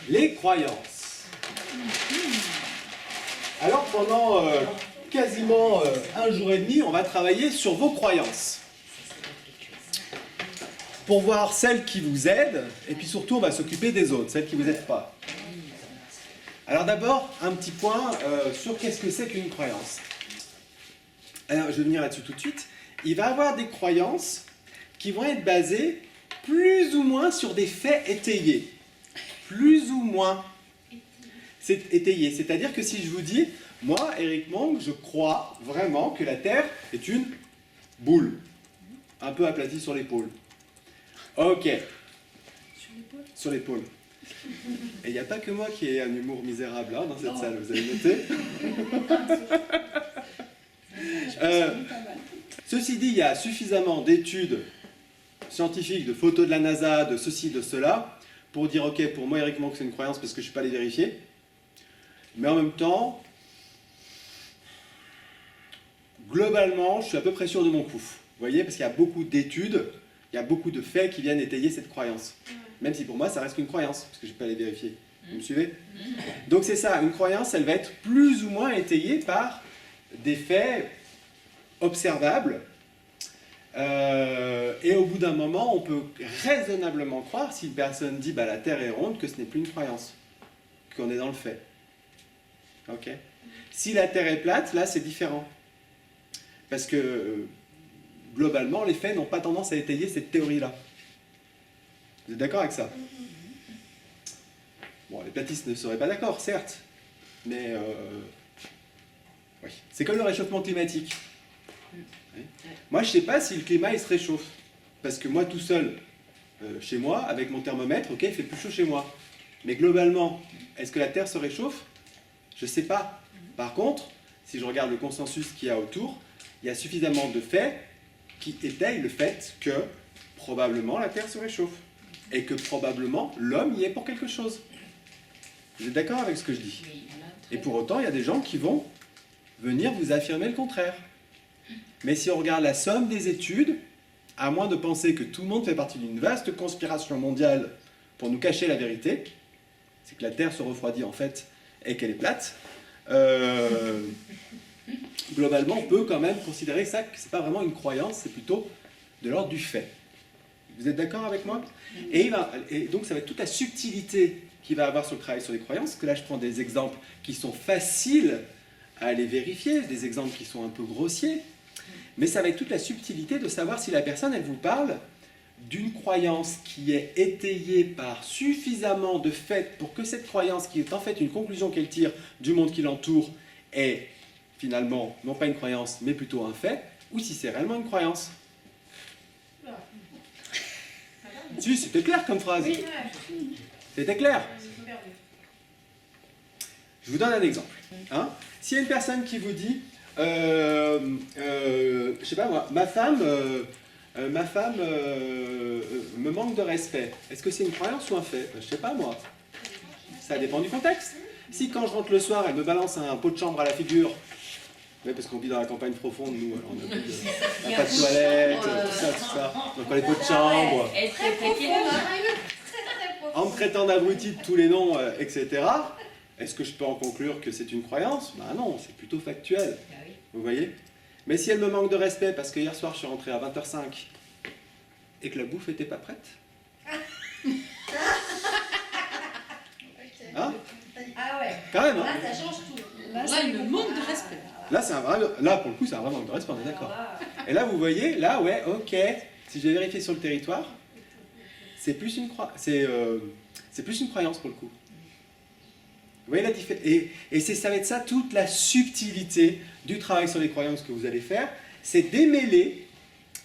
Les croyances. Alors pendant quasiment un jour et demi, on va travailler sur vos croyances. Pour voir celles qui vous aident, et puis surtout on va s'occuper des autres, celles qui ne vous aident pas. Alors d'abord, un petit point sur qu'est-ce que c'est qu'une croyance. Alors je vais venir là-dessus tout de suite. Il va y avoir des croyances qui vont être basées plus ou moins sur des faits étayés. Plus ou moins c'est étayé. C'est-à-dire que si je vous dis, moi, Eric Monk, je crois vraiment que la Terre est une boule, un peu aplatie sur l'épaule. Ok. Sur l'épaule. Et il n'y a pas que moi qui ai un humour misérable là, dans cette salle, vous avez noté. Ceci dit, il y a suffisamment d'études scientifiques, de photos de la NASA, de ceci, de cela, pour dire, ok, pour moi, Eric Monk, c'est une croyance parce que je ne suis pas allé vérifier. Mais en même temps, globalement, je suis à peu près sûr de mon coup. Vous voyez, parce qu'il y a beaucoup d'études, il y a beaucoup de faits qui viennent étayer cette croyance. Même si pour moi, ça reste qu'une croyance, parce que je ne vais pas aller vérifier. Vous me suivez? Donc c'est ça, une croyance, elle va être plus ou moins étayée par des faits observables. Et au bout d'un moment, on peut raisonnablement croire, si une personne dit bah, la Terre est ronde, que ce n'est plus une croyance, qu'on est dans le fait. Ok. Si la Terre est plate, là c'est différent. Parce que globalement, les faits n'ont pas tendance à étayer cette théorie-là. Vous êtes d'accord avec ça? Bon, les platistes ne seraient pas d'accord, certes, mais oui. C'est comme le réchauffement climatique. Oui. Moi, je ne sais pas si le climat il se réchauffe. Parce que moi, tout seul, chez moi, avec mon thermomètre, ok, il fait plus chaud chez moi. Mais globalement, est-ce que la Terre se réchauffe? Je ne sais pas. Par contre, si je regarde le consensus qu'il y a autour, il y a suffisamment de faits qui étayent le fait que probablement la Terre se réchauffe. Et que probablement l'homme y est pour quelque chose. Vous êtes d'accord avec ce que je dis? Et pour autant, il y a des gens qui vont venir vous affirmer le contraire. Mais si on regarde la somme des études, à moins de penser que tout le monde fait partie d'une vaste conspiration mondiale pour nous cacher la vérité, c'est que la Terre se refroidit en fait et qu'elle est plate, globalement, on peut quand même considérer ça que ce n'est pas vraiment une croyance, c'est plutôt de l'ordre du fait. Vous êtes d'accord avec moi? Et donc ça va être toute la subtilité qu'il va avoir sur le travail sur les croyances, que là je prends des exemples qui sont faciles à aller vérifier, des exemples qui sont un peu grossiers, mais ça va être toute la subtilité de savoir si la personne, elle vous parle d'une croyance qui est étayée par suffisamment de faits pour que cette croyance, qui est en fait une conclusion qu'elle tire du monde qui l'entoure, est finalement non pas une croyance, mais plutôt un fait, ou si c'est réellement une croyance. Si, c'était clair comme phrase. C'était clair. Je vous donne un exemple. Hein? S'il y a une personne qui vous dit, je sais pas moi, ma femme me manque de respect. Est-ce que c'est une croyance ou un fait? Je sais pas moi. Ça dépend du contexte. Si quand je rentre le soir, elle me balance un pot de chambre à la figure, oui, parce qu'on vit dans la campagne profonde, nous, alors on n'a pas de toilette, tout ça. Donc on a les pots de chambre. En me traitant d'abruti de tous les noms, etc. Est-ce que je peux en conclure que c'est une croyance? Ben non, c'est plutôt factuel. Vous voyez? Mais si elle me manque de respect parce que hier soir je suis rentré à 20h05 et que la bouffe n'était pas prête? Hein? Ah ouais. Quand même, hein? Là, ça change tout. Là, il me manque de respect. Là, pour le coup, c'est un vrai manque de respect, on est d'accord. Et là, vous voyez, là, ouais, ok. Si j'ai vérifié sur le territoire, c'est plus une croyance pour le coup. Vous voyez la différence? Et ça va être ça, toute la subtilité du travail sur les croyances que vous allez faire, c'est démêler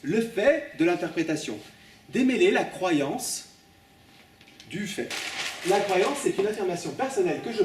le fait de l'interprétation. Démêler la croyance du fait. La croyance, c'est une affirmation personnelle que je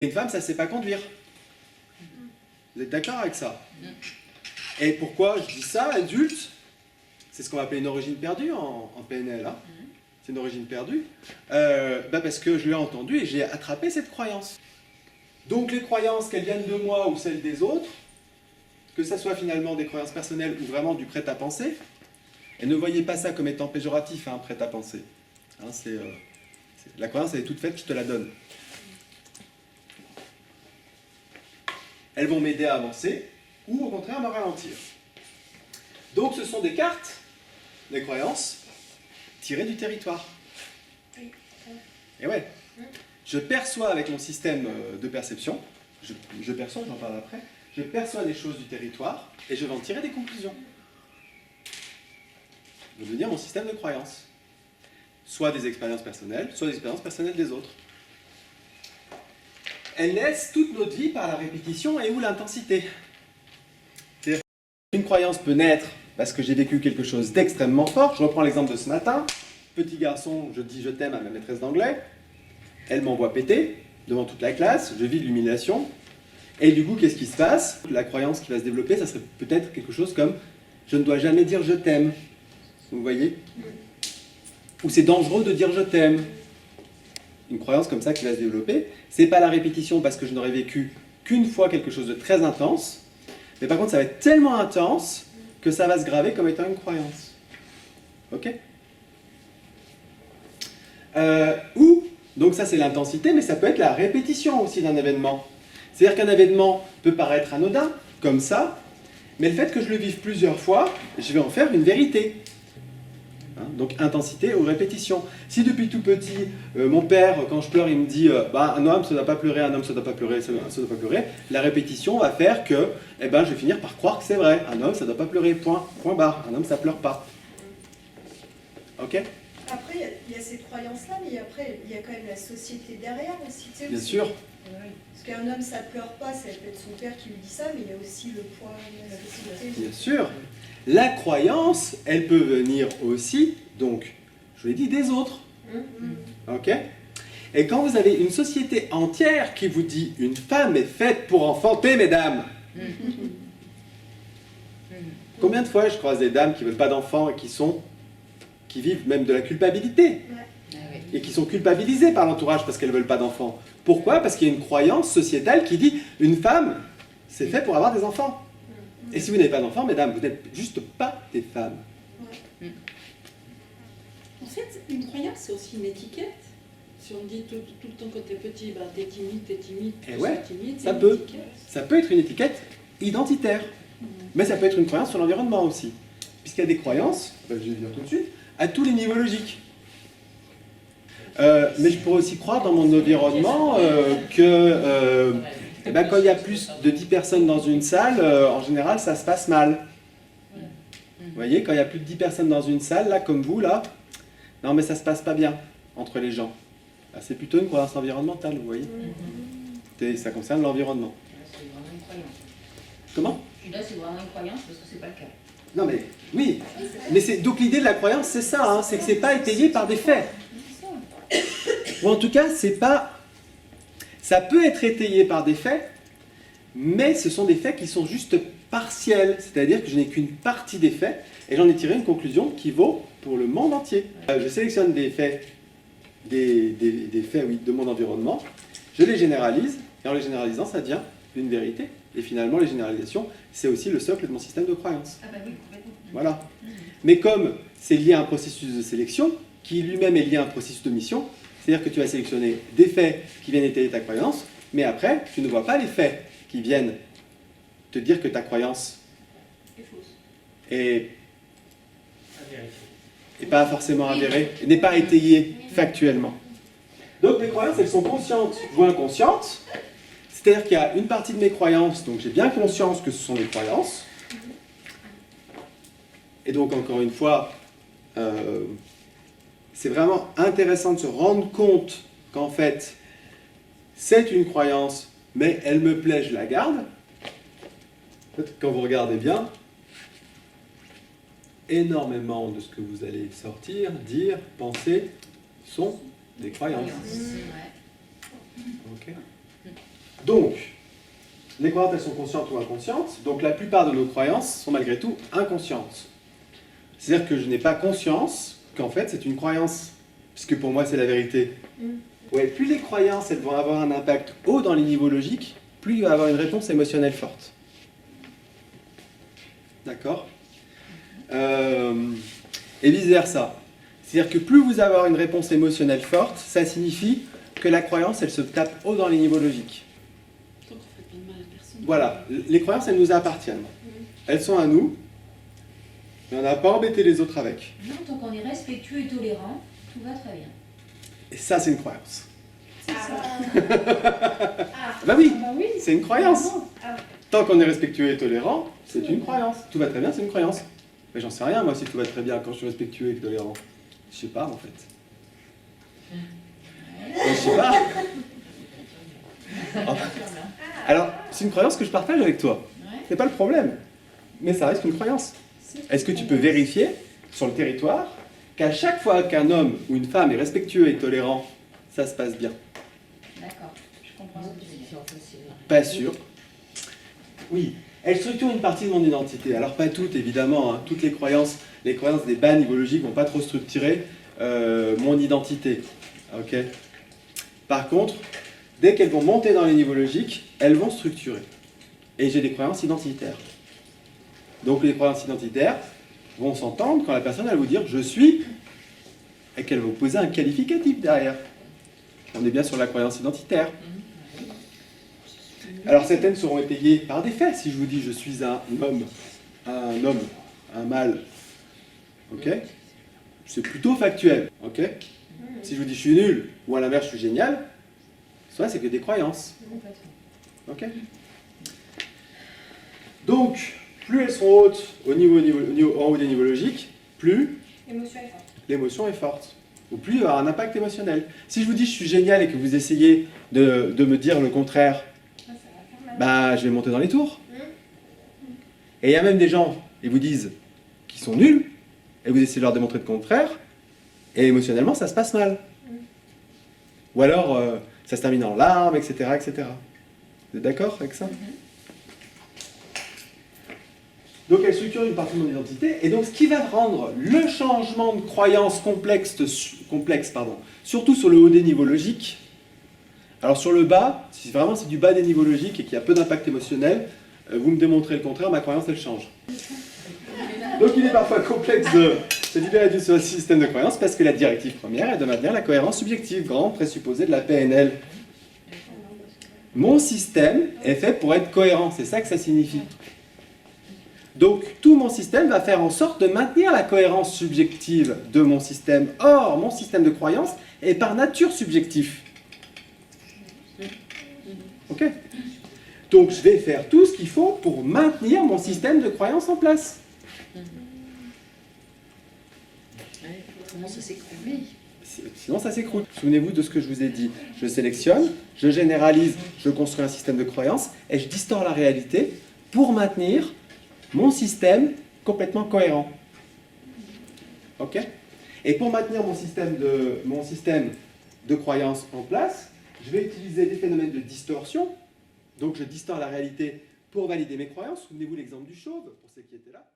Une femme, ça ne sait pas conduire. Vous êtes d'accord avec ça? Et pourquoi je dis ça, adulte? C'est ce qu'on va appeler une origine perdue en PNL. Hein. C'est une origine perdue. Parce que je l'ai entendu et j'ai attrapé cette croyance. Donc les croyances, qu'elles viennent de moi ou celles des autres, que ça soit finalement des croyances personnelles ou vraiment du prêt-à-penser, et ne voyez pas ça comme étant péjoratif, hein, prêt-à-penser. Hein, la croyance, elle est toute faite, je te la donne. Elles vont m'aider à avancer ou au contraire à me ralentir. Donc ce sont des cartes, des croyances, tirées du territoire. Et ouais, je perçois avec mon système de perception, je perçois, j'en parle après, je perçois des choses du territoire et je vais en tirer des conclusions. Ça veut dire mon système de croyances. Soit des expériences personnelles, soit des expériences personnelles des autres. Elles naissent toute notre vie par la répétition et ou l'intensité. C'est-à-dire qu'une croyance peut naître parce que j'ai vécu quelque chose d'extrêmement fort. Je reprends l'exemple de ce matin. Petit garçon, je dis je t'aime à ma maîtresse d'anglais. Elle m'envoie péter devant toute la classe. Je vis de l'humiliation. Et du coup, qu'est-ce qui se passe? La croyance qui va se développer, ça serait peut-être quelque chose comme je ne dois jamais dire je t'aime. Vous voyez? Ou c'est dangereux de dire je t'aime. Une croyance comme ça qui va se développer. C'est pas la répétition parce que je n'aurais vécu qu'une fois quelque chose de très intense. Mais par contre, ça va être tellement intense que ça va se graver comme étant une croyance. Ok? Ou, donc ça c'est l'intensité, mais ça peut être la répétition aussi d'un événement. C'est-à-dire qu'un événement peut paraître anodin, comme ça, mais le fait que je le vive plusieurs fois, je vais en faire une vérité. Hein, donc intensité ou répétition. Si depuis tout petit, mon père, quand je pleure, il me dit un homme ça ne doit pas pleurer, un homme ça ne doit pas pleurer, ça ne doit pas pleurer, la répétition va faire que je vais finir par croire que c'est vrai. Un homme ça ne doit pas pleurer, point barre. Un homme ça ne pleure pas. Ok? Après, il y a ces croyances-là, mais après, il y a quand même la société derrière aussi. Tu sais, Bien aussi. sûr. Parce qu'un homme, ça pleure pas, ça peut être son père qui lui dit ça, mais il y a aussi le poids de la société. Bien sûr. La croyance, elle peut venir aussi, donc, je vous l'ai dit, des autres. Ok? Et quand vous avez une société entière qui vous dit « une femme est faite pour enfanter, mesdames », combien de fois je croise des dames qui ne veulent pas d'enfants et qui vivent même de la culpabilité et qui sont culpabilisées par l'entourage parce qu'elles ne veulent pas d'enfants. Pourquoi? Parce qu'il y a une croyance sociétale qui dit « une femme, c'est fait pour avoir des enfants ». Et si vous n'avez pas d'enfants, mesdames, vous n'êtes juste pas des femmes. En fait, une croyance, c'est aussi une étiquette. Si on dit tout le temps quand t'es petit, t'es timide, Et ouais, timide, ça peut. Ça peut être une étiquette identitaire. Mais ça peut être une croyance sur l'environnement aussi. Puisqu'il y a des croyances, je vais le dire tout de suite, à tous les niveaux logiques. Mais je pourrais aussi croire dans mon environnement que quand il y a plus de 10 personnes dans une salle, en général, ça se passe mal. Vous voyez, quand il y a plus de 10 personnes dans une salle, là, comme vous, là, non, mais ça se passe pas bien entre les gens. C'est plutôt une croyance environnementale, vous voyez. Ça concerne l'environnement. C'est vraiment une croyance. Comment? Là, c'est vraiment une croyance parce que c'est pas le cas. Non, mais oui. Mais donc l'idée de la croyance, c'est ça, hein, c'est que c'est pas étayé par des faits. Ou en tout cas, c'est pas. Ça peut être étayé par des faits, mais ce sont des faits qui sont juste partiels. C'est-à-dire que je n'ai qu'une partie des faits et j'en ai tiré une conclusion qui vaut pour le monde entier. Je sélectionne des faits, des faits oui, de mon environnement, je les généralise et en les généralisant, ça devient une vérité. Et finalement, les généralisations, c'est aussi le socle de mon système de croyance. Ah bah oui, complètement. Voilà. Mais comme c'est lié à un processus de sélection, qui lui-même est lié à un processus de mission, c'est-à-dire que tu vas sélectionner des faits qui viennent étayer ta croyance, mais après, tu ne vois pas les faits qui viennent te dire que ta croyance est pas forcément avérée, n'est pas étayée factuellement. Donc les croyances, elles sont conscientes ou inconscientes. C'est-à-dire qu'il y a une partie de mes croyances, donc j'ai bien conscience que ce sont des croyances. Et donc, encore une fois, c'est vraiment intéressant de se rendre compte qu'en fait, c'est une croyance, mais elle me plaît, je la garde. En fait, quand vous regardez bien, énormément de ce que vous allez sortir, dire, penser, sont des croyances. Ouais. Ok. Donc, les croyances, elles sont conscientes ou inconscientes. Donc, la plupart de nos croyances sont malgré tout inconscientes. C'est-à-dire que je n'ai pas conscience qu'en fait, c'est une croyance. Puisque pour moi, c'est la vérité. Ouais, plus les croyances, elles vont avoir un impact haut dans les niveaux logiques, plus il va y avoir une réponse émotionnelle forte. D'accord ? Et vice-versa. C'est-à-dire que plus vous avez une réponse émotionnelle forte, ça signifie que la croyance, elle se tape haut dans les niveaux logiques. Donc on fait pas de mal à personne. Voilà, les croyances, elles nous appartiennent. Elles sont à nous, mais on n'a pas embêté les autres avec. Non, tant qu'on est respectueux et tolérant, tout va très bien. Et ça, c'est une croyance. Ah. Bah oui, Bah oui. c'est une croyance. Ah. Tant qu'on est respectueux et tolérant, c'est une croyance. Tout va très bien, c'est une croyance. Mais j'en sais rien, moi, si tout va très bien quand je suis respectueux et tolérant. Je sais pas, en fait. Je sais pas. Alors, c'est une croyance que je partage avec toi. C'est pas le problème. Mais ça reste une croyance. Est-ce que tu peux vérifier sur le territoire qu'à chaque fois qu'un homme ou une femme est respectueux et tolérant, ça se passe bien? D'accord, je comprends ce que tu veux dire. Pas sûr. Oui, elle structure une partie de mon identité. Alors pas toutes, évidemment. Hein. Toutes les croyances des bas nivologiques vont pas trop structurer mon identité. Ok. Par contre, dès qu'elles vont monter dans les niveaux logiques, elles vont structurer. Et j'ai des croyances identitaires. Donc les croyances identitaires vont s'entendre quand la personne elle va vous dire « je suis » et qu'elle va vous poser un qualificatif derrière. On est bien sur la croyance identitaire. Alors certaines seront étayées par des faits. Si je vous dis « je suis un homme, un mâle », ok, c'est plutôt factuel. Ok. Si je vous dis « je suis nul » ou à l'inverse « je suis génial », soit c'est que des croyances. Ok. Donc, plus elles sont hautes en haut des niveaux logiques, plus l'émotion est forte. Ou plus il va y avoir un impact émotionnel. Si je vous dis je suis génial et que vous essayez de me dire le contraire, bah je vais monter dans les tours. Et il y a même des gens, ils vous disent qu'ils sont nuls, et vous essayez de leur démontrer le contraire, et émotionnellement ça se passe mal. Ou alors ça se termine en larmes, etc. etc. Vous êtes d'accord avec ça ? Donc elle structure une partie de mon identité, et donc ce qui va rendre le changement de croyance complexe, surtout sur le haut des niveaux logiques. Alors sur le bas, si vraiment c'est du bas des niveaux logiques et qu'il y a peu d'impact émotionnel, vous me démontrez le contraire, ma croyance elle change. Donc il est parfois complexe de se libérer du système de croyance parce que la directive première est de maintenir la cohérence subjective, grand présupposé de la PNL. Mon système est fait pour être cohérent, c'est ça que ça signifie. Donc, tout mon système va faire en sorte de maintenir la cohérence subjective de mon système. Or, mon système de croyance est par nature subjectif. Ok ? Donc, je vais faire tout ce qu'il faut pour maintenir mon système de croyance en place. Comment ça s'écroule ? Sinon, ça s'écroule. Souvenez-vous de ce que je vous ai dit. Je sélectionne, je généralise, je construis un système de croyance et je distors la réalité pour maintenir mon système complètement cohérent. Ok ? Et pour maintenir mon système de croyance en place, je vais utiliser des phénomènes de distorsion. Donc je distors la réalité pour valider mes croyances. Souvenez-vous l'exemple du chauve, pour ceux qui étaient là.